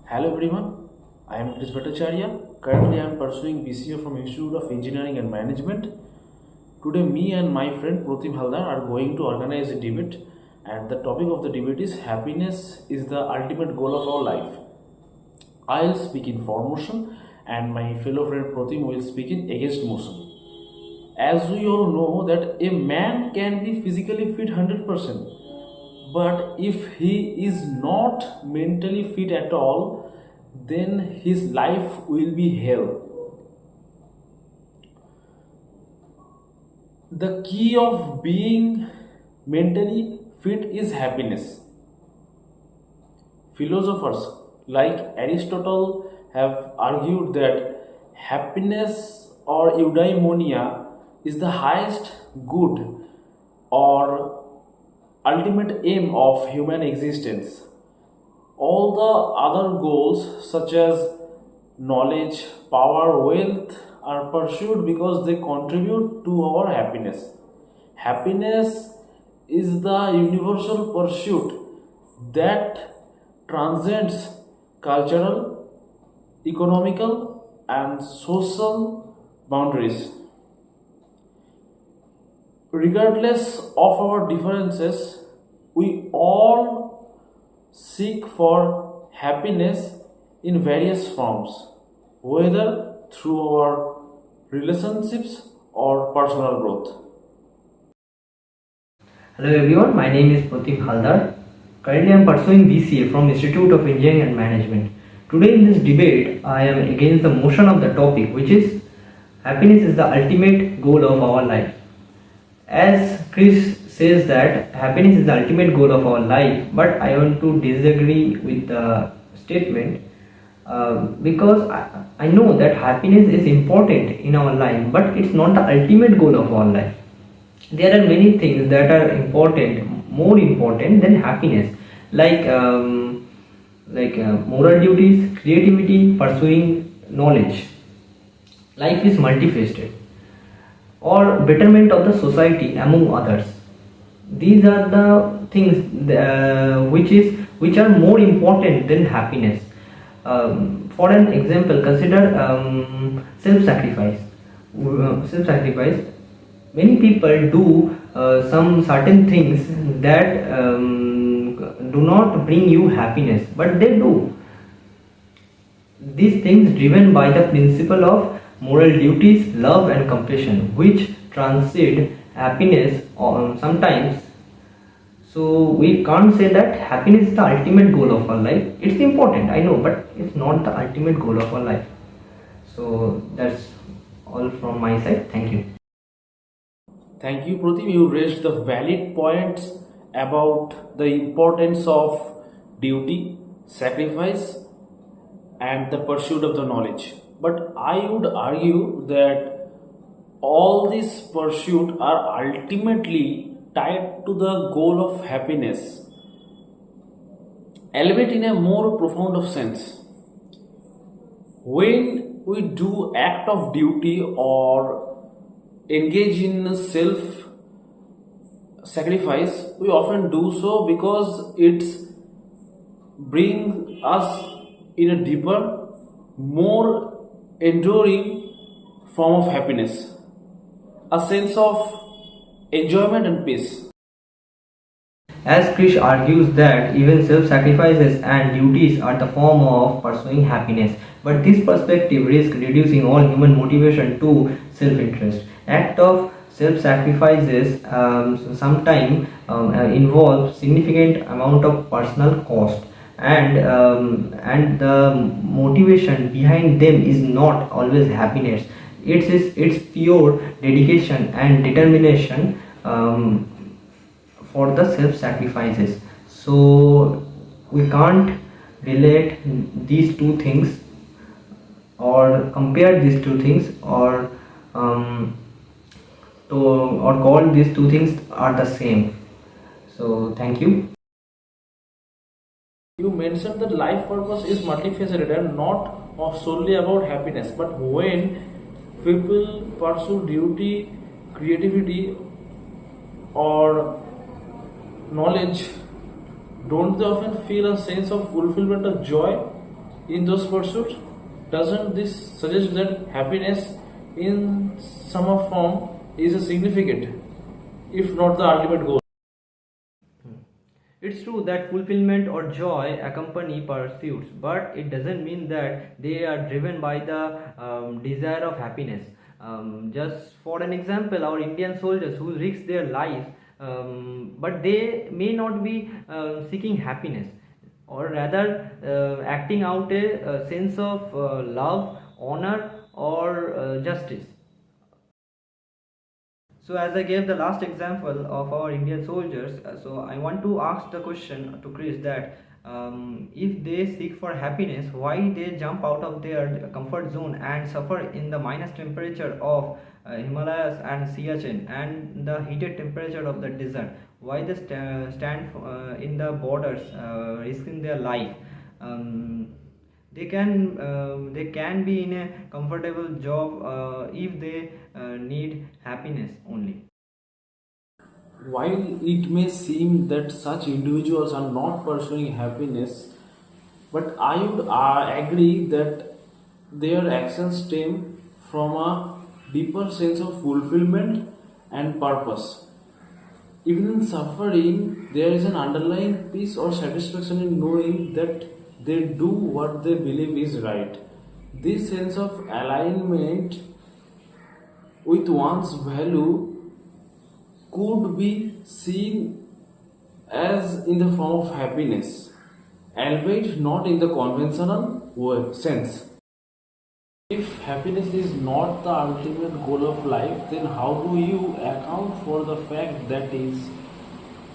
Hello everyone, I am Chris Bhattacharya. Currently I am pursuing BCA from Institute of Engineering and Management. Today me and my friend Pratim Halder are going to organize a debate, and the topic of the debate is happiness is the ultimate goal of our life. I'll speak in for motion and my fellow friend Pratim will speak in against motion. As we all know that a man can be physically fit 100%, but if he is not mentally fit at all, then his life will be hell. The key of being mentally fit is happiness. Philosophers like Aristotle have argued that happiness or eudaimonia is the highest good or ultimate aim of human existence. All the other goals, such as knowledge, power, wealth, are pursued because they contribute to our happiness. Happiness is the universal pursuit that transcends cultural, economical, and social boundaries. Regardless of our differences, we all seek for happiness in various forms, whether through our relationships or personal growth. Hello everyone, my name is Pratim Halder. Currently I am pursuing BCA from Institute of Engineering and Management. Today in this debate, I am against the motion of the topic, which is happiness is the ultimate goal of our life. As Chris says that happiness is the ultimate goal of our life, but I want to disagree with the statement because I know that happiness is important in our life, but it's not the ultimate goal of our life. There are many things that are important, more important than happiness, like moral duties, creativity, pursuing knowledge. Life is multifaceted, or betterment of the society, among others. These are the things which are more important than happiness. For an example, consider self-sacrifice. Self-sacrifice. Many people do some certain things that do not bring you happiness, but they do these things driven by the principle of moral duties, love and compassion, which transcend happiness sometimes. So we can't say that happiness is the ultimate goal of our life. It's important, I know, but it's not the ultimate goal of our life. So that's all from my side. Thank you. Thank you, Pratim. You raised the valid points about the importance of duty, sacrifice, and the pursuit of the knowledge. But I would argue that all these pursuits are ultimately tied to the goal of happiness, albeit in a more profound of sense. When we do act of duty or engage in self sacrifice, we often do so because it's bring us in a deeper, more enduring form of happiness, a sense of enjoyment and peace. As Krish argues that even self-sacrifices and duties are the form of pursuing happiness, but this perspective risks reducing all human motivation to self-interest. Act of self-sacrifices sometimes involve significant amount of personal cost, and the motivation behind them is not always happiness. It's pure dedication and determination. For the self-sacrifices, so we can't relate these two things or compare these two things or call these two things are the same. So thank you. You mentioned that life purpose is multifaceted and not solely about happiness, but when people pursue duty, creativity, or knowledge, don't they often feel a sense of fulfillment or joy? in those pursuits? Doesn't this suggest that happiness in some form is a significant, if not the ultimate goal? It's true that fulfillment or joy accompany pursuits, but it doesn't mean that they are driven by the desire of happiness. Just for an example, our Indian soldiers who risk their lives, but they may not be seeking happiness, or rather acting out a sense of love, honor, or justice. So as I gave the last example of our Indian soldiers, so I want to ask the question to Chris that if they seek for happiness, why they jump out of their comfort zone and suffer in the minus temperature of Himalayas and Siachen and the heated temperature of the desert? Why they stand in the borders, risking their life? They can be in a comfortable job if they need happiness only. While it may seem that such individuals are not pursuing happiness, but I would agree that their actions stem from a deeper sense of fulfillment and purpose. Even in suffering, there is an underlying peace or satisfaction in knowing that they do what they believe is right. This sense of alignment with one's value could be seen as in the form of happiness, albeit not in the conventional sense. If happiness is not the ultimate goal of life, then how do you account for the fact that is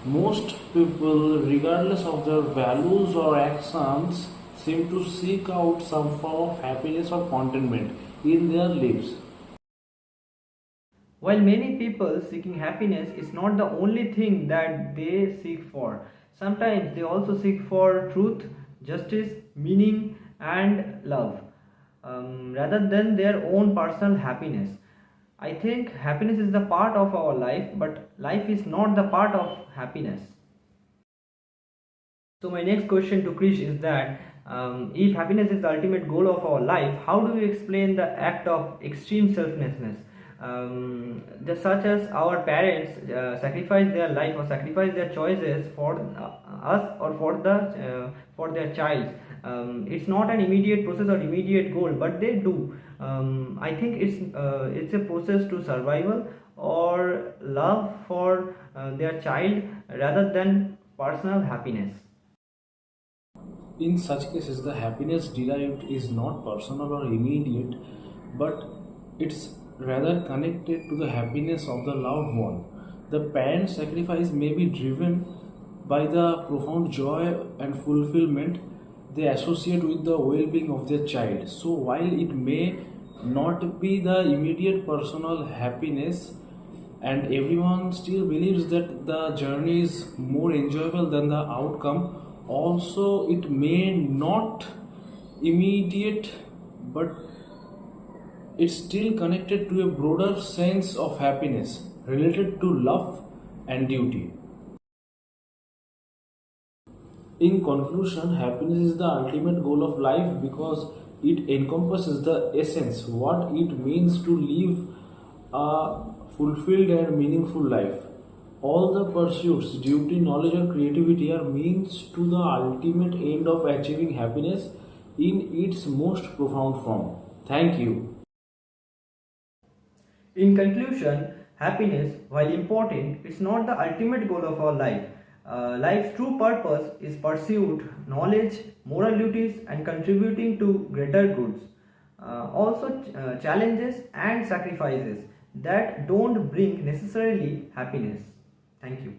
most people, regardless of their values or actions, seem to seek out some form of happiness or contentment in their lives? While many people seeking happiness is not the only thing that they seek for, sometimes they also seek for truth, justice, meaning, and love, rather than their own personal happiness. I think happiness is the part of our life, but life is not the part of happiness. So my next question to Krish is that if happiness is the ultimate goal of our life, how do we explain the act of extreme selflessness? Such as our parents sacrifice their life or sacrifice their choices for us or for their child. It's not an immediate process or immediate goal, but they do. I think it's a process to survival or love for their child rather than personal happiness. In such cases, the happiness derived is not personal or immediate, but it's rather connected to the happiness of the loved one. The parent sacrifice may be driven by the profound joy and fulfillment they associate with the well being of their child. So, while it may not be the immediate personal happiness, and everyone still believes that the journey is more enjoyable than the outcome, also it may not immediate, but it's still connected to a broader sense of happiness related to love and duty. In conclusion, happiness is the ultimate goal of life because it encompasses the essence, what it means to live a fulfilled and meaningful life. All the pursuits, duty, knowledge, or creativity are means to the ultimate end of achieving happiness in its most profound form. Thank you. In conclusion, happiness, while important, is not the ultimate goal of our life. Life's true purpose is pursuit, knowledge, moral duties, and contributing to greater goods. Challenges and sacrifices that don't bring necessarily happiness. Thank you.